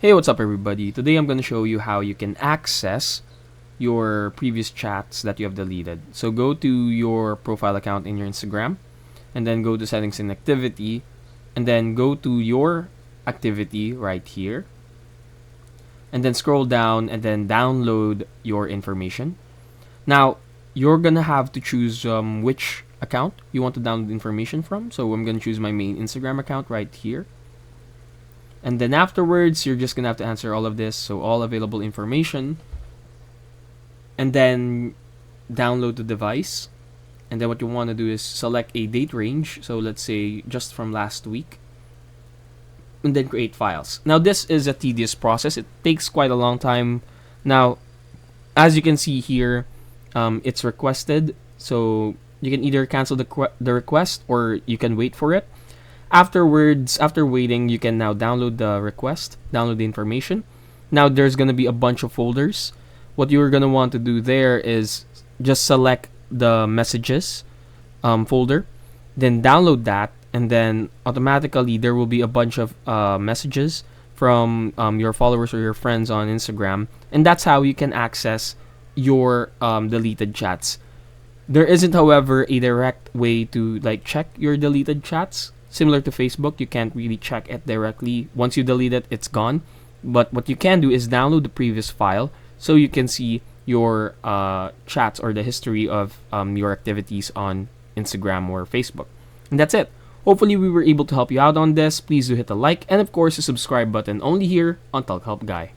Hey, what's up everybody? Today I'm going to show you how you can access your previous chats that you have deleted. So go to your profile account in your Instagram and then go to settings and activity and then go to your activity right here and then scroll down and then download your information. Now, you're going to have to choose which account you want to download information from. So I'm going to choose my main Instagram account right here. And then afterwards, you're just gonna have to answer all of this, so all available information, and then download the device. And then what you want to do is select a date range, so let's say just from last week, and then create files. Now this is a tedious process. It takes quite a long time. Now, as you can see here, it's requested, so you can either cancel the request or you can wait for it. Afterwards, after waiting, you can now download the request, download the information. Now there's gonna be a bunch of folders. What you're gonna want to do there is just select the messages folder, then download that, and then automatically there will be a bunch of messages from your followers or your friends on Instagram, and that's how you can access your deleted chats. There isn't, however, a direct way to check your deleted chats. Similar to Facebook, you can't really check it directly. Once you delete it, it's gone. But what you can do is download the previous file so you can see your chats or the history of your activities on Instagram or Facebook. And that's it. Hopefully we were able to help you out on this. Please do hit the like and of course the subscribe button only here on Talk Help Guy.